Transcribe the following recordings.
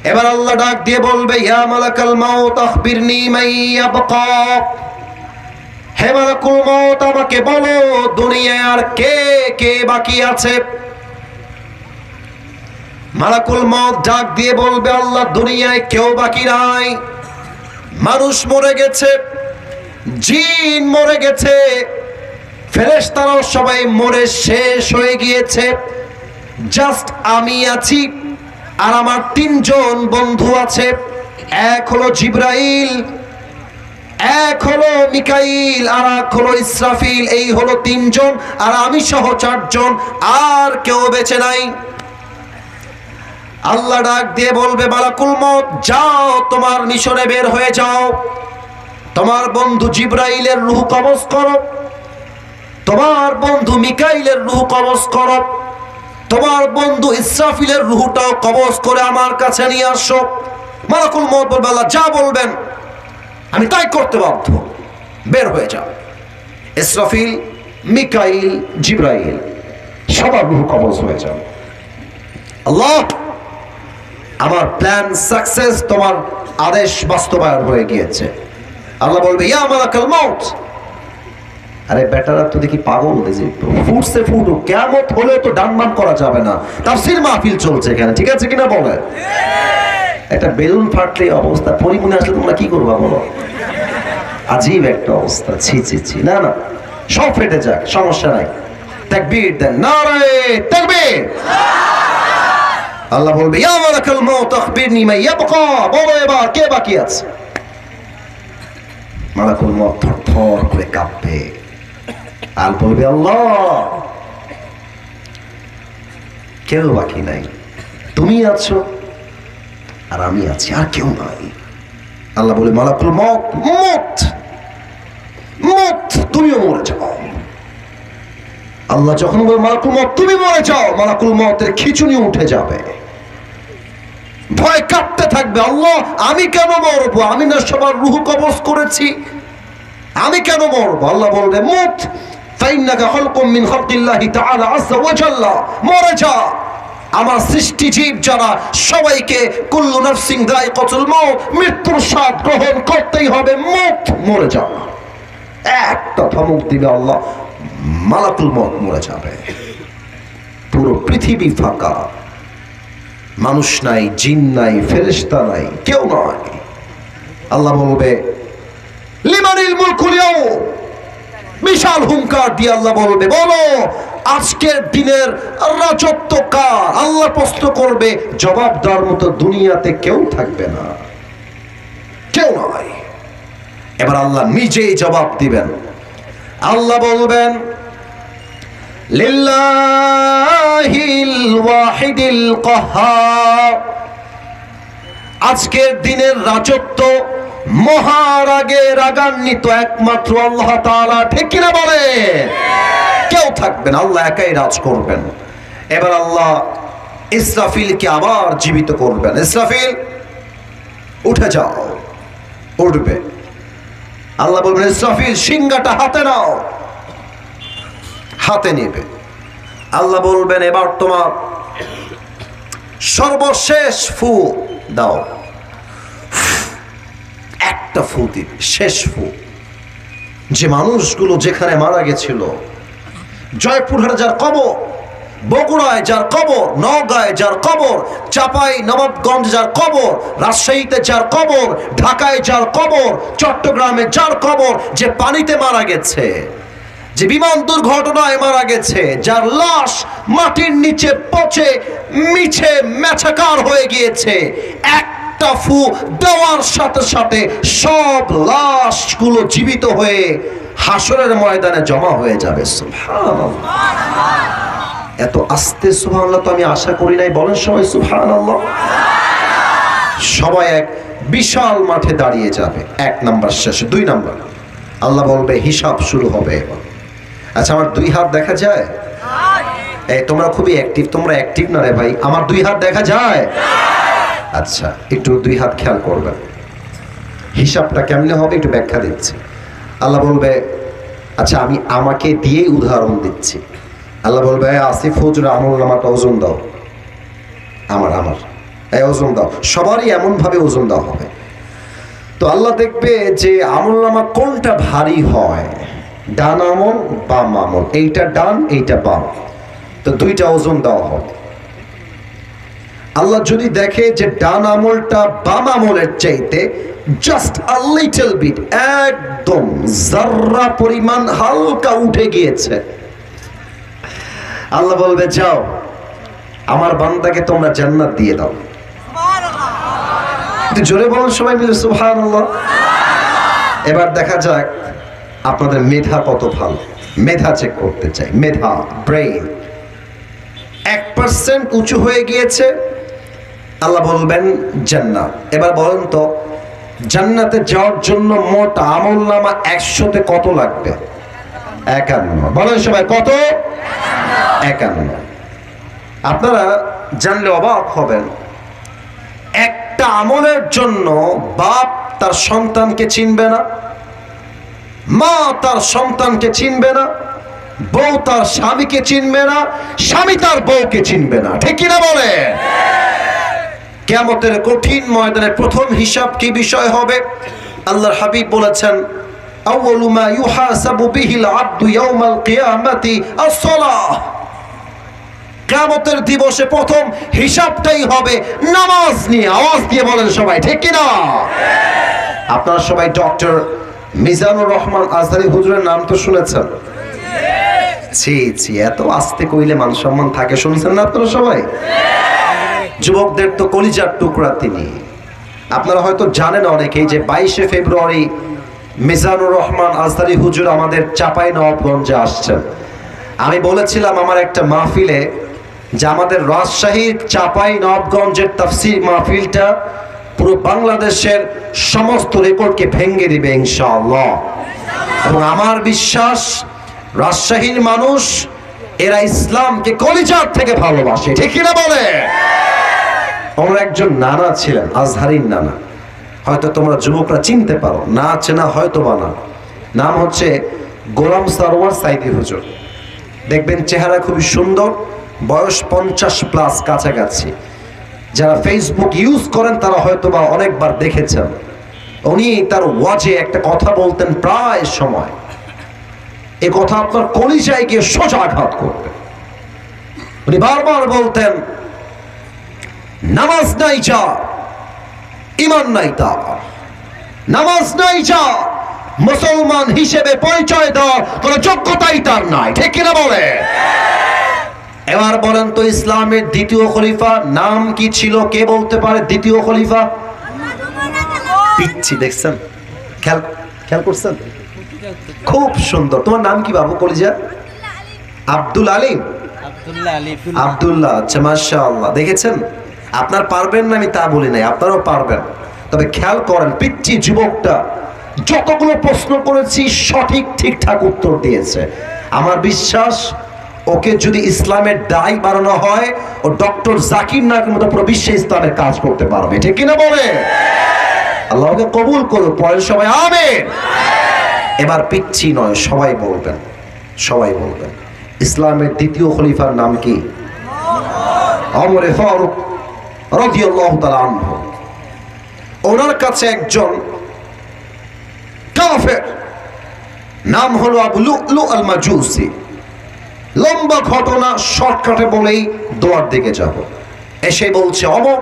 এবার আল্লাহ ডাক দিয়ে বলবে, ইয়া মালাকাল মাউত আখবিরনি মান ইয়াবকা। হে মালাকুল মউত, আমাকে বলো দুনিয়ায় আর কে কে বাকি আছে। মালাকুল মউত ডাক দিয়ে বলবে, আল্লাহ দুনিয়ায় কেউ বাকি নাই। মানুষ মরে গেছে, জিন মরে গেছে, ফেরেশতারাও সবাই মরে শেষ হয়ে গিয়েছে। জাস্ট আমি আছি আর আমার তিনজন বন্ধু আছে। এক হলো জিবরাইল, এক হলো মিকাইল, আর এক হলো ইসরাফিল। এই হলো তিনজন, আর আমি সহ চারজন, আর কেউ বেঁচে নাই। আল্লাহ ডাক দিয়ে বলবে, মালাকুল মউত যাও, তোমার মিশনে বের হয়ে যাও। তোমার বন্ধু জিবরাইলের রূহ কবজ করো, তোমার বন্ধু মিকাইলের রূহ কবজ করো, তোমার বন্ধু ইসরাফিলের রূহটাও কবজ করে আমার কাছে নিয়ে আসো। মালাকুল মউত বলবে, আল্লাহ যা বলবেন আমি তাই করতে বাধ্য, বের হয়ে যাও। ইসরাফিল, মিকাইল, জিবরাইল সবার রূহ কবজ হয়ে যাও। আল্লাহ, আমার প্ল্যান সাকসেস, তোমার আদেশ বাস্তবায়ন হয়ে গিয়েছে। আল্লাহ বলবে, ইয়া মালাকাল মউত। আরে বেটারা তো দেখি পাগল, ফুটছে ফুটুক, কিয়ামত হলে তো ডানবাম করা যাবে না। তাফসীর মাহফিল চলছে এখানে, ঠিক আছে কিনা বলে? একটা বেলুন ফাটলে অবস্থা, পরিমণি আসলে তোমরা কি করবা বলো? আজীব একটা অবস্থা, ছি ছি ছি। না না, সব ফেটে যাক, সমস্যা নাই। তাকবীর দেন, নারে তাকবীর। আল্লাহ বলবে, ইয়া মালাকাল মউত আখবিরনি মান ইয়াবকা। বলো এবার কে বাকি আছে। মালাকুল মউত থরথর করে কাঁপবে আর বলবে, আল্লাহ কেউ বাকি নাই, তুমি আছো আর আমি আছি, আর কেউ নাই। আল্লাহ বলে, মালাকুল মউত, মউত মউত তুমিও মরে যাও। আল্লাহ যখন বলে, মালাকুল মউত তুমি মরে যাও, মালাকুল মউতের খিঁচুনি উঠে যাবে, ভয় কাঁপতে থাকবে। আল্লাহ আমি কেন মরবো? আমি না সবার রূহ কবজ করেছি, আমি কেন মরবো? আল্লাহ বলবে, মুত ফাইন্নাকা খালকুম মিন খালকিল্লাহি তাআলা আযজা ওয়া জাল্লা। মরে যা। আমার সৃষ্টি জীব যারা সবাইকে কুল্লু নাফসিন যায়িকাতুল মাউত, মৃত্যুর স্বাদ গ্রহণ করতেই হবে, মুত মরে যা। একটা ধমক দিবে আল্লাহ, মালাকুল মউত মরে যাবে। পুরো পৃথিবী ফাঁকা, মানুষ নাই, জিন নাই, ফেরেশতা নাই, কেউ নাই। আল্লাহ বলবে, লিমানিল মুলকুল ইয়াউম। বিশাল হুঙ্কার দিয়ে আল্লাহ বলবে, বলো আজকের দিনের রাজত্ব কার? আল্লাহ প্রশ্ন করবে, জবাব দেওয়ার মতো দুনিয়াতে কেউ থাকবে না, কেউ নাই। এবার আল্লাহ নিজেই জবাব দিবেন। আল্লাহ বলবেন, লিল্লাহিল ওয়াহিদিল কাহ্হার। আজকের দিনের রাজত্ব মহারাগে রাগান্বিত একমাত্র আল্লাহ তাআলা, ঠিক কিনা বলে? কেউ থাকবে না, আল্লাহ একাই রাজ করবেন। এবার আল্লাহ ইসরাফিলকে আবার জীবিত করবেন। ইসরাফিল উঠে যাও, উঠবে। আল্লাহ বলবেন, ইসরাফিল সিংহাটা হাতে নাও, হাতে নেবে। আল্লাহ বলবেন, এবার তোমার সর্বশেষ ফু দাও। একটা ফু দিবে, শেষ ফু। যে মানুষগুলো যেখানে মারা গেছিল, জয়পুরহাটে যার কবর, বগুড়ায় যার কবর, নওগাঁয় যার কবর, চাপাই নবাবগঞ্জ যার কবর, রাজশাহীতে যার কবর, ঢাকায় যার কবর, চট্টগ্রামে যার কবর, যে পানিতে মারা গেছে, যে বিমান দুর্ঘটনায় মারা গেছে, যার লাশ মাটির নিচে পচে মিছে মেছাকার হয়ে গিয়েছে, একটা ফু দেওয়ার সাথে সাথে সব লাশগুলো জীবিত হয়ে হাসরের ময়দানে জমা হয়ে যাবে। সুবহানাল্লাহ। এত আস্তে সুবহানাল্লাহ তো আমি আশা করি নাই। বলেন সবাই সুবহানাল্লাহ। সবাই এক বিশাল মাঠে দাঁড়িয়ে যাবে। এক নাম্বার শেষে, দুই নাম্বার আল্লাহ বলবে, হিসাব শুরু হবে এবার। আচ্ছা, আমার দুই হাত দেখা যায়? এই তোমরা খুবই অ্যাক্টিভ, তোমরা অ্যাক্টিভ না রে ভাই। আমার দুই হাত দেখা যায়? আচ্ছা, একটু দুই হাত খেয়াল করবেন। হিসাবটা কেমনে হবে একটু ব্যাখ্যা দিচ্ছি। আল্লাহ বলবে, আচ্ছা আমি আমাকে দিয়েই উদাহরণ দিচ্ছি। আল্লাহ বলবে, আসিফ হুজুর আমল নামাটা ওজন দাও। আমার এই ওজন দাও, সবারই এমন ভাবে ওজন দেওয়া হবে। তো আল্লাহ দেখবে যে আমলনামা কোনটা ভারী হয়, ডান আমল বাম আমল, এইটা ডান এইটা বাম, তো দুইটা ওজন দেওয়া হবে। আল্লাহ যদি দেখে যে ডান আমলটা বাম আমলের চাইতে জাস্ট আ লিটল বিট, একদম যাররা পরিমাণ হালকা উঠে গিয়েছে, আল্লাহ বলবে যাও আমার বান্দাকে তোমরা জান্নাত দিয়ে দাও। জোরে বলুন সবাই মিলে সুবহানাল্লাহ। এবার দেখা যাক আপনাদের মেধা কত ভালো, মেধা চেক করতে চাই, মেধা, ব্রেইন 1% উঁচু হয়ে গিয়েছে, আল্লাহ বলবেন জান্নাত। এবার বলেন তো জান্নাতে যাওয়ার জন্য মোট আমল নামা 100তে কত লাগবে? 51। বলেন সবাই কত? 51। আপনারা জানলে অবাক হবেন, একটা আমলের জন্য বাপ তার সন্তানকে চিনবে না, মা তার সন্তানকে চিনবে না, বউ তার স্বামীকে চিনবে না, স্বামী তার বউকে চিনবে না, ঠিক কিনা বলে? কিয়ামতের কঠিন ময়দানে প্রথম হিসাব কি বিষয় হবে? আল্লাহর হাবিব বলেছেন, আউয়ালু মা ইউহাসাবু বিহিল আবদু ইয়াউমাল কিয়ামাতি আস-সালাহ। কিয়ামতের দিবসে প্রথম হিসাবটাই হবে নামাজ নিয়ে। আওয়াজ দিয়ে বলেন সবাই, ঠিক কিনা? আপনারা সবাই ডক্টর মিজানুর রহমান আজহারী হুজুরের নাম তো শুনেছেন? ছি ছি, এত আস্তে কইলে মান সম্মান থাকে, শুনছেন না আপনারা সবাই? যুবকদের তো কলিজার টুকরা তিনি। আপনারা হয়তো জানেন অনেকেই যে 22শে ফেব্রুয়ারি মিজানুর রহমান আজহারী হুজুর আমাদের চাঁপাইনবাবগঞ্জে আসছেন। আমি বলেছিলাম আমার একটা মাহফিলে যে আমাদের রাজশাহীর চাঁপাইনবাবগঞ্জের তাফসীর মাহফিলটা পুরো বাংলাদেশের সমস্ত রেকর্ডকে ভেঙে দিবে ইনশাআল্লাহ। এবং আমার বিশ্বাস রাজশাহীর মানুষ এরা ইসলামকে কলিজার থেকে ভালোবাসে, ঠিক কিনা বলে? আমার একজন নানা ছিলেন, আজহারীর নানা, হয়তো তোমরা যুবকরা চিনতে পারো, না চেনা হয়তো বা না। নাম হচ্ছে গোলাম সরওয়ার সাইদি হুজুর। দেখবেন চেহারা খুবই সুন্দর, বয়স 50+ কাছাকাছি। যারা ফেসবুক ইউজ করেন তারা হয়তো বা অনেকবার দেখেছেন। উনি তার ওয়াজে একটা কথা বলতেন প্রায় সময়, এ কথা আপনার কলিজায় গিয়ে সোজা আঘাত করবে। উনি বারবার বলতেন, নামাজ নাই যা ঈমান নাই তা, নামাজ নাই যা মুসলমান হিসেবে পরিচয় দেওয়ার কোন যোগ্যতাই তার নাই, ঠিক কিনা বলে? এবার বলেন তো ইসলামের দ্বিতীয় খলিফা নাম কি ছিল? কে বলতে পারে দ্বিতীয় খলিফা? পিচ্ছি দেখছেন, খেয়াল করছেন? খুব সুন্দর। তোমার নাম কি বাবু কলিজা? আব্দুল আলিম। আব্দুল্লাহ, আচ্ছা মাশাআল্লাহ। দেখেছেন, আপনার পারবেন না আমি তা বলি নাই, আপনারাও পারবেন। তবে খেয়াল করেন, পিচ্ছি যুবকটা যতগুলো প্রশ্ন করেছি সঠিক ঠিকঠাক উত্তর দিয়েছে। আমার বিশ্বাস ওকে যদি ইসলামের দায় বানানো হয়, ও ডক্টর জাকির নায়কের মতো পুরো বিশ্বে ইসলামের কাজ করতে পারবে, ঠিক কিনা বলে? আল্লাহ ওকে কবুল করুক, পড়েন সবাই আমিন। এবার পিচ্ছি নয়, সবাই বলবেন, সবাই বলবেন ইসলামের দ্বিতীয় খলিফার নাম কি? ওমর ফারুক রাদিয়াল্লাহু তাআলা আনহু। ওনার কাছে একজন কাফের নাম হলো আবু লু'লু আল মাজুসি। লম্বা ঘটনা, শর্টকাটে বলেই দোয়ার দিকে যাব। এসে বলছে, ওমর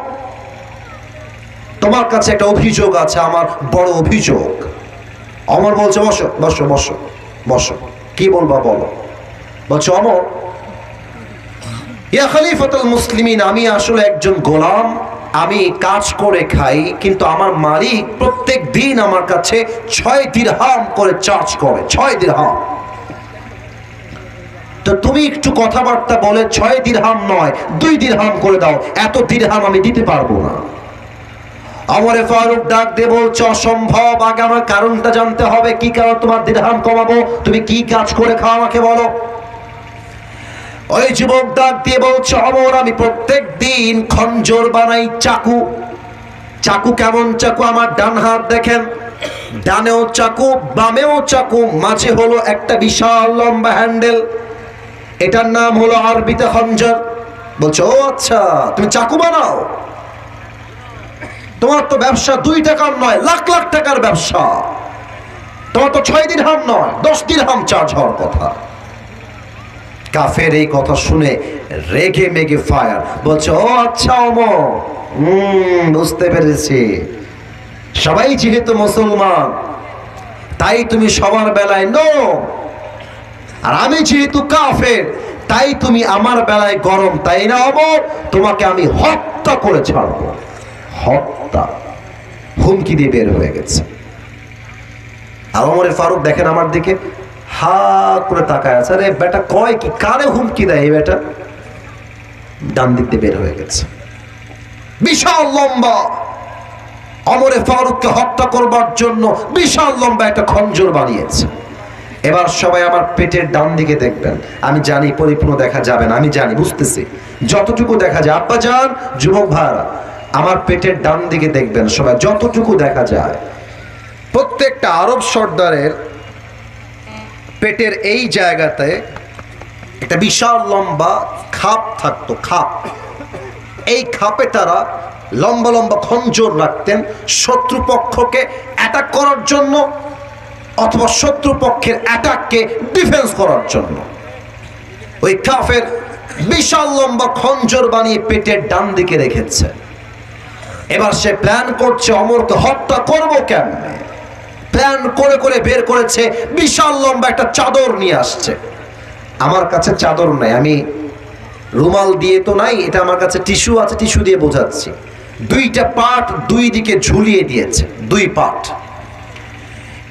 তোমার কাছে একটা অভিযোগ আছে, আমার বড় অভিযোগ। ওমর বলছে, বসো বসো বসো বসো, কি বলবা বলো। বলছে, ওমর ইয়া খলিফাতুল মুসলিমিন, আমি আসলে একজন গোলাম, আমি কাজ করে খাই, কিন্তু আমার মালিক প্রত্যেক দিন আমার কাছে 6 দিরহাম করে চার্জ করে, 6 দিরহাম। তো তুমি একটু কথাবার্তা বলে 6 দিরহাম নয় 2 দিরহাম করে দাও, এত দিরহাম আমি দিতে পারবো না। ওমর ফারুক ডাক দিয়ে বলছে, অসম্ভব, আগে আমার কারণটা জানতে হবে, কি কারণ তোমার দিরহাম কমাবো, তুমি কি কাজ করে খাও আমাকে বলো। ওই যুবক ডাক দিয়ে বলছে, ওমর আমি প্রত্যেক দিন খঞ্জর বানাই, চাকু। চাকু কেমন চাকু? আমার ডান হাত দেখেন, ডানেও চাকু বামেও চাকু, মাঝে হলো একটা বিশাল লম্বা হ্যান্ডেল, এটার নাম হলো আরবিতে খঞ্জর। বলছে, ও আচ্ছা তুমি চাকু বানাও? তোমার তো ব্যবসা 2 টাকার নয়, লাখ লাখ টাকার ব্যবসা। তোমার তো 6 দিরহাম নয়, 10 দিরহাম চার্জ হওয়ার কথা। কাফের এই কথা শুনে রেগে মেগে ফায়ার, বলছে ও আচ্ছা ওমর, বুঝতে পেরেছি, সবাই যেহেতু মুসলমান তাই তুমি সবার বেলায় নো, আর আমি যেহেতু কাফের তাই তুমি আমার বেলায় গরম, তাই না ওমর? তোমাকে আমি হত্যা করে ছাড়বো। হত্যা, হুমকি দিয়ে বের হয়ে গেছে। আর ওমর ফারুক দেখেন আমার দিকে, হা করে তাকায় আছে। আরে বেটা কয় কি, কারে হুমকি দেয় এই বেটা? ডান দিক দিয়ে বের হয়ে গেছে, বিশাল লম্বা। ওমরে ফারুককে হত্যা করবার জন্য বিশাল লম্বা একটা খঞ্জর বানিয়েছে। এবার সবাই আমার পেটের ডান দিকে দেখবেন। আমি জানি পরিপূর্ণ দেখা যাবে না, আমি জানি, বুঝতেছি, যতটুকু দেখা যায়। আব্বা যান, যুবক ভাইরা, আমার পেটের ডান দিকে দেখবেন সবাই, যতটুকু দেখা যায়। প্রত্যেকটা আরব সর্দারের পেটের এই জায়গাতে একটা বিশাল লম্বা খাপ থাকতো, খাপ। এই খাপে তারা লম্বা লম্বা খঞ্জর রাখতেন শত্রুপক্ষকে অ্যাটাক করার জন্য, অথবা শত্রুপক্ষের অ্যাটাককে ডিফেন্স করার জন্য। ওই কাফের বিশাল লম্বা খঞ্জর বানিয়ে পেটের ডান দিকে রেখেছে। এবার সে প্ল্যান করছে ওমরকে হত্যা করবো কেমনে। প্ল্যান করে করে বের করেছে, বিশাল লম্বা একটা চাদর নিয়ে আসছে। আমার কাছে চাদর নাই, আমি রুমাল দিয়ে তো নাই, এটা আমার কাছে টিস্যু আছে, টিস্যু দিয়ে বোঝাচ্ছি। 2টা পাট 2 দিকে ঝুলিয়ে দিয়েছে, 2 পাট।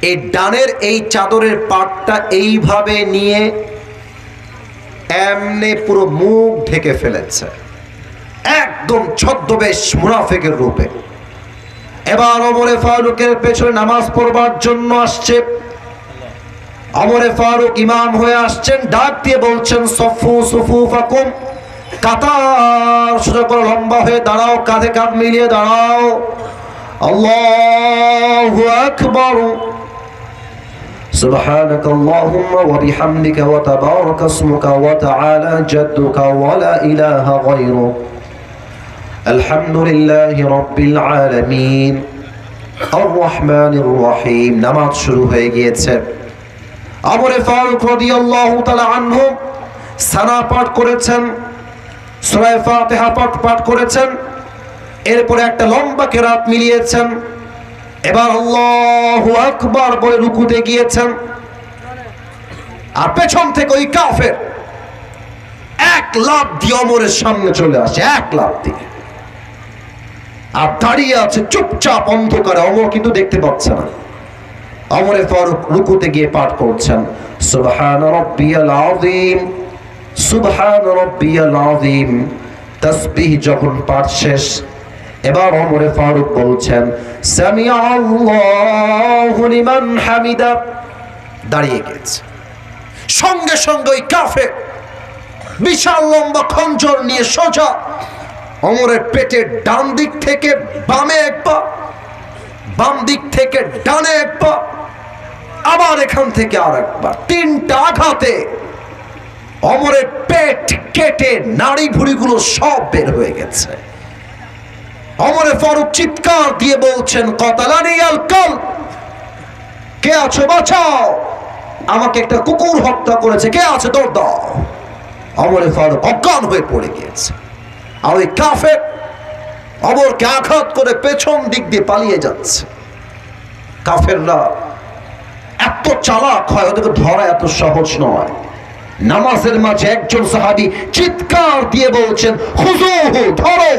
এই ডানের এই চাদরের পাটটা এইভাবে নিয়ে এমনে পুরো মুখ ঢেকে ফেলেছে, একদম ছদ্মবেশ মুনাফিকের রূপে। এবার ওমরে ফারুকের পেছনে নামাজ পড়বার জন্য আসছে। ওমরে ফারুক ইমাম হয়ে আসছেন, ডাক দিয়ে বলছেন সফু সুফুফাকুম, কাতার সোজা করে লম্বা হয়ে দাঁড়াও, কাঁধে কাঁধ মিলিয়ে দাঁড়াও। আল্লাহু আকবার, সুবহানাকা আল্লাহুম্মা ওয়া বিহামদিকা ওয়া তাবারাকা ইসমুকা ওয়া তাআলা জাদ্দুকা ওয়া লা ইলাহা গায়রুক, আলহামদুলিল্লাহি রাব্বিল আলামিন, আর রহমানির রহিম। নামাজ শুরু হয়ে গিয়েছে। ওমর ফারুক রাদিয়াল্লাহু তাআলা আনহু সানা পাঠ করেছেন, সূরা ফাতিহা পাঠ করেছেন, এরপরে একটা লম্বা কিরাত মিলিয়েছেন। এবার আল্লাহু আকবার বলে রুকুতে গিয়েছেন। আর পেছন থেকে ওই কাফের এক লাফ দিয়ে ওমরের সামনে চলে আসে, এক লাফ দিয়ে। আর দাঁড়িয়ে আছে চুপচাপ অন্ধকারে, ওমর কিন্তু দেখতে পাচ্ছে না। ওমরে ফারুক রুকুতে গিয়ে পাঠ করছেন সুবহান রাব্বিয়াল আযীম, সুবহান রাব্বিয়াল আযীম। তাসবিহ যখন পাঠ শেষ, এবার ওমরে ফারুক বলছেন সামিআ আল্লাহু লিমান হামিদা, দাঁড়িয়ে গেছে। সঙ্গে সঙ্গে ওই কাফের বিশাল লম্বা খঞ্জর নিয়ে সোজা ওমরের পেটের ডান দিক থেকে বামে একবার, বাম দিক থেকে ডানে একবার, আবার এখান থেকে আর একবার, 3টা আঘাতে ওমরের পেট কেটে নাড়ি ভুঁড়িগুলো সব বের হয়ে গেছে। ওমরে ফারুক চিৎকার দিয়ে বলছেন কতালানি আল কালব, কে আছো বাঁচাও, আমাকে একটা কুকুর হত্যা করেছে, কে আছে দৌড় দাও। ওমরে ফারুক অজ্ঞান হয়ে পড়ে গিয়েছে। আর ওই কাফের ওমরকে আঘাত করে পেছন দিক দিয়ে পালিয়ে যাচ্ছে। কাফেররা এত চালাক হয়, ওদেরকে ধরা এত সহজ নয়। নামাজের মাঝে একজন সাহাবী চিৎকার দিয়ে বলছেন খুযুহু, ধরো।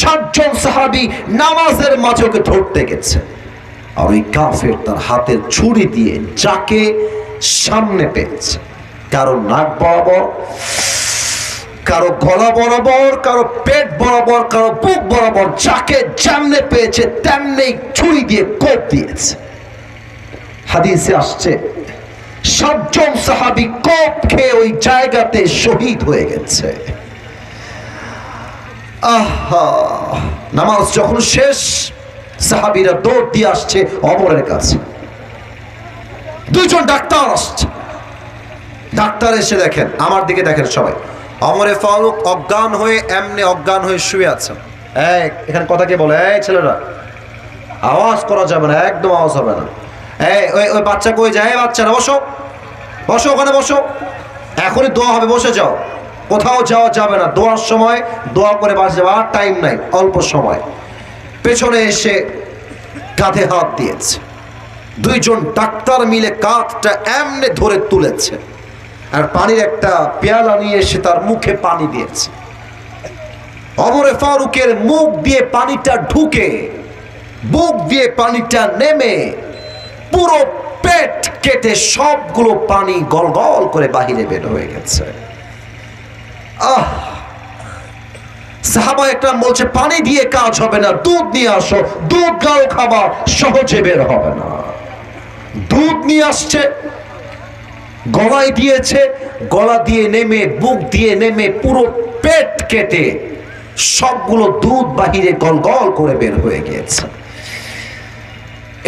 7 জন সাহাবী নামাজের মাঝে ওকে ধরতে গেছে। আর ওই কাফের তার হাতের ছুরি দিয়ে যাকে সামনে পেয়েছে, কারো নাক বরাবর, কারো গলা বরাবর, কারো পেট বরাবর, কারো বুক বরাবর, যাকে যেমনে পেয়েছে তেমনি ছুরি দিয়ে কোপ দিয়েছে। হাদিসে আসছে 7 জন সাহাবী কোপ খেয়ে ওই জায়গাতে শহীদ হয়ে গেছে। আহা, নামাজ যখন শেষ, সাহাবীরা দৌড় দিয়ে আসছে ওমরের কাছে। 2 জন ডাক্তার আসছে। ডাক্তার এসে দেখেন, আমার দিকে দেখেন সবাই, ওমরে ফারুক অজ্ঞান হয়ে এমনি অজ্ঞান হয়ে শুয়ে আছেন। এখানে কথা কে বলে? এই ছেলেরা, আওয়াজ করা যাবে না, একদম আওয়াজ হবে না। ওই বাচ্চা কই যায়? বাচ্চারা বসো, বসো ওখানে বসো, এখনই দোয়া হবে, বসে যাও। কোথাও যাওয়া যাবে না, দোয়ার সময় দোয়া করে বাসে যাওয়া, আর টাইম নাই, অল্প সময়। পেছনে এসে কাঁধে হাত দিয়েছে, দুইজন ডাক্তার মিলে কাঁধটা এমনি ধরে তুলেছে, আর পানির একটা পেয়ালা নিয়ে এসে তার মুখে পানি দিয়েছে। ওমর ফারুকের মুখ দিয়ে পানিটা ঢুকে, বুক দিয়ে পানিটা নেমে, পুরো পেট কেটে সবগুলো পানি গল গল করে বাহিরে বের হয়ে গেছে। সাহাবা একরাম বলছে, পানি দিয়ে কাজ হবে না, দুধ নিয়ে আসো, দুধ গাও খাবার, সহজে বের হবে না। দুধ নিয়ে আসছে, গলায় দিয়েছে, গলা দিয়ে নেমে, বুক দিয়ে নেমে, পুরো পেট কেটে সবগুলো দুধ বাহিরে গল গল করে বের হয়ে গিয়েছে।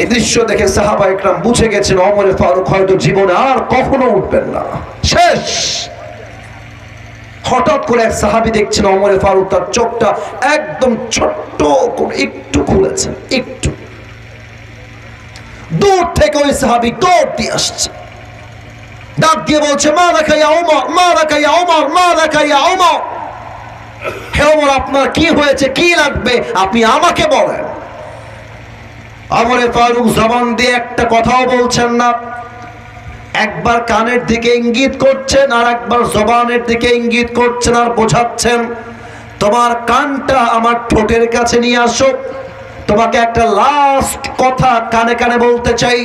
এই দৃশ্য দেখে সাহাবা একরাম বুঝে গেছেন ওমর ফারুক হয়তো জীবনে আর কখনো উঠবেন না, শেষ। হঠাৎ করে এক সাহাবী দেখছেন ওমর ফারুক তার চোখটা একদম ছোট্ট করে একটু খুলেছেন, একটু। দূর থেকে ওই সাহাবী দৌড় দিয়ে আসছে, ডাক দিয়ে বলছে, মা রাখা ইয়া ওমর, মা রাখা ইয়া ওমর, মা রাখা ইয়া ওমর। হে ওমর, আপনার কি হয়েছে, কি লাগবে, আপনি আমাকে বলেন। ওমর ফারুক জবান দিয়ে একটা কথাও বলছেন না, একবার কানের দিকে ইঙ্গিত করছেন, আর একবার জবানের দিকে ইঙ্গিত করছেন, আর বোঝাচ্ছেন, তোমার কানটা আমার ঠোঁটের কাছে নিয়ে আসো, তোমাকে একটা লাস্ট কথা কানে কানে বলতে চাই।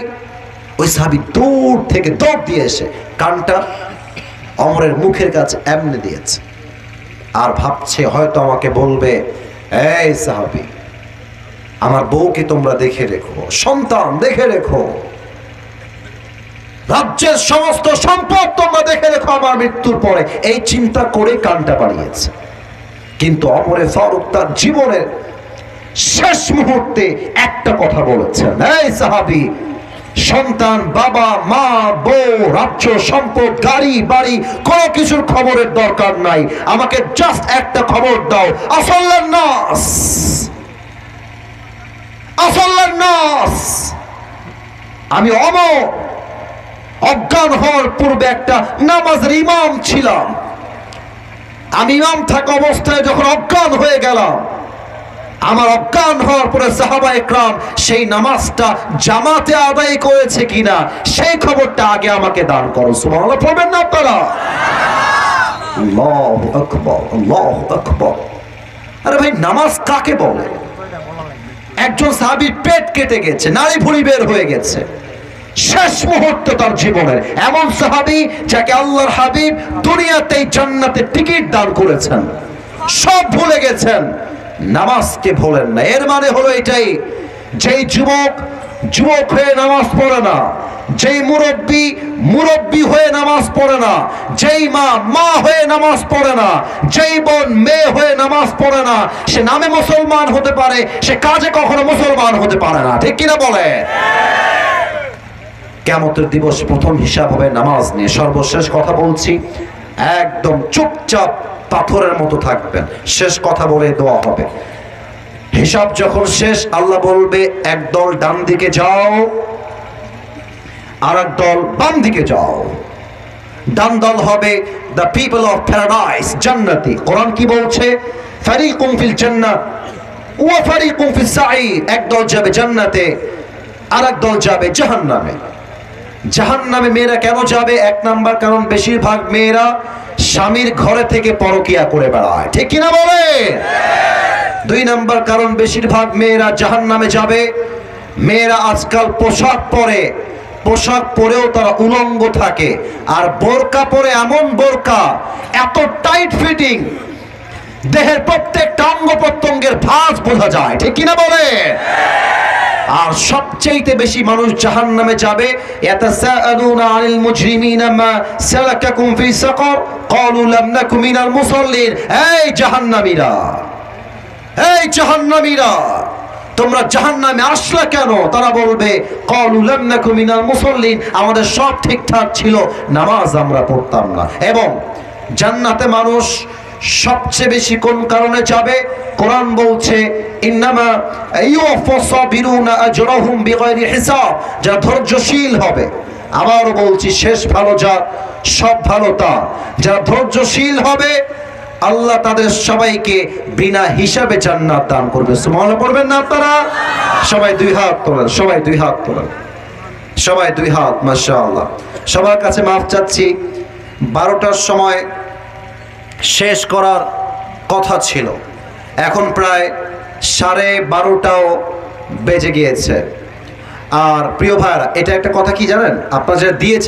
ওই সাহাবী দূর থেকে দৌড় দিয়ে এসে কানটা ওমরের মুখের কাছে এমনি দিয়েছে, আর ভাবছে হয়তো আমাকে বলবে, এই সাহাবী, আমার বউকে তোমরা দেখে রেখো, সন্তান দেখে রেখো, রাজ্যের সমস্ত সম্পদ তোমরা দেখে রেখো আমার মৃত্যুর পরে, এই চিন্তা করে কানটা বাড়িয়েছে। কিন্তু ওমর ফারুক তার জীবনের শেষ মুহূর্তে একটা কথা বলেছেন, এই সাহাবী, সন্তান, বাবা, মা, বউ, রাজ্য, সম্পদ, গাড়ি, বাড়ি, কোনো কিছুর খবরের দরকার নাই, আমাকে জাস্ট একটা খবর দাও, আসাল্লান নাস, আসাল্লান নাস। আমি ওমর অজ্ঞান হওয়ার পূর্বে একটা নামাজের ইমাম ছিলাম, আমি ইমাম থাকা অবস্থায় যখন অজ্ঞান হয়ে গেলাম, আমার অজ্ঞান হওয়ার পরে সাহাবা একরাম সেই নামাজটা জামাতে আদায় করেছে কিনা সেই খবরটা আগে আমাকে দান করো। সুবহানাল্লাহ পড়বেন না আপনারা? আল্লাহু আকবার, আল্লাহু আকবার। আরে ভাই, নামাজ কাকে বলে? একজন সাহাবীর পেট কেটে গেছে, নাড়ি ভুঁড়ি বের হয়ে গেছে, শেষ মুহূর্ত তার জীবনের, এমন সাহাবী যাকে আল্লাহর হাবিব দুনিয়াতেই জান্নাতে টিকিট দান করেছেন, সব ভুলে গেছেন, নামাজকে ভোলেন না। এর মানে হলো এটাই, যেই যুবক যুবক হয়ে নামাজ পড়ে না, যেই মুরব্বী মুরব্বী হয়ে নামাজ পড়ে না, যেই মা মা হয়ে নামাজ পড়ে না, যেই বোন মেয়ে হয়ে নামাজ পড়ে না, সে নামে মুসলমান হতে পারে, সে কাজে কখনো মুসলমান হতে পারে না। ঠিক কিনা বলে? কিয়ামতের দিবস প্রথম হিসাব হবে নামাজ নিয়ে। সর্বশেষ কথা বলছি, একদম চুপচাপ পাথরের মতো থাকবেন, শেষ কথা বলে দোয়া হবে। হিসাব যখন শেষ, আল্লাহ বলবে, একদল ডান দিকে যাও, আর একদল বাম দিকে যাও। ডান দল হবে দ্য পিপল অফ প্যারাডাইস, জান্নাতি। কোরআন কি বলছে? ফারিকুম ফিল জান্নাহ ওয়া ফারিকুম ফিস সাঈর। একদল যাবে জান্নাতে, আর একদল যাবে জাহান্নামে। জাহান্নামে মেয়েরা কেন যাবে? এক নাম্বার কারণ, বেশিরভাগ মেয়েরা স্বামীর ঘরে থেকে পরকিয়া করে বেড়ায়। ঠিক কিনা বলে? দুই নাম্বার কারণ, বেশিরভাগ মেয়েরা জাহান্নামে যাবে, মেয়েরা আজকাল পোশাক পরে, পোশাক পরেও তারা উলঙ্গ থাকে, আর বোরকা পরে এমন বোরকা এত টাইট ফিটিং, দেহের প্রত্যেকটা অঙ্গ প্রত্যঙ্গের ভাঁজ বোঝা যায়। ঠিক কিনা বলে? আর সবচেয়ে বেশি মানুষ জাহান্নামে যাবে। ইয়াতাসাআলুনা আনিল মুজরিমিনা মা সালাকাকুম ফি সাকার ক্বালু লাম নাকু মিনাল মুসাল্লিন। এই জাহান্নামীরা, এই জাহান্নামীরা, তোমরা জাহান্নামে আসলা কেন? তারা বলবে, ক্বালু লাম নাকু মিনাল মুসাল্লিন, আমাদের সব ঠিকঠাক ছিল, নামাজ আমরা পড়তাম না। এবং জান্নাতে মানুষ সবচেয়ে বেশি কোন কারণে যাবে? কোরআন বলছে ইন্নামা ইউফাসাবিরুনা আজরাহুম বিগাইরি হিসাব, যারা ধৈর্যশীল হবে। আবারও বলছি, শেষ ভালো যার, সব ভালো তার। যারা ধৈর্যশীল হবে আল্লাহ তাদের সবাইকে বিনা হিসাবে জান্নাত দান করবে। সুবহানাল্লাহ পড়বেন না আপনারা? সবাই দুই হাত তোলেন, সবাই দুই হাত তোলেন, সবাই দুই হাত। মাশাআল্লাহ। সবার কাছে মাফ চাচ্ছি, 12টার সময় শেষ করার কথা ছিল, এখন প্রায় 12:30টাও বেজে গিয়েছে। আর প্রিয় ভাইরা, এটা একটা কথা কি জানেন, আপনারা যারা দিয়েছেন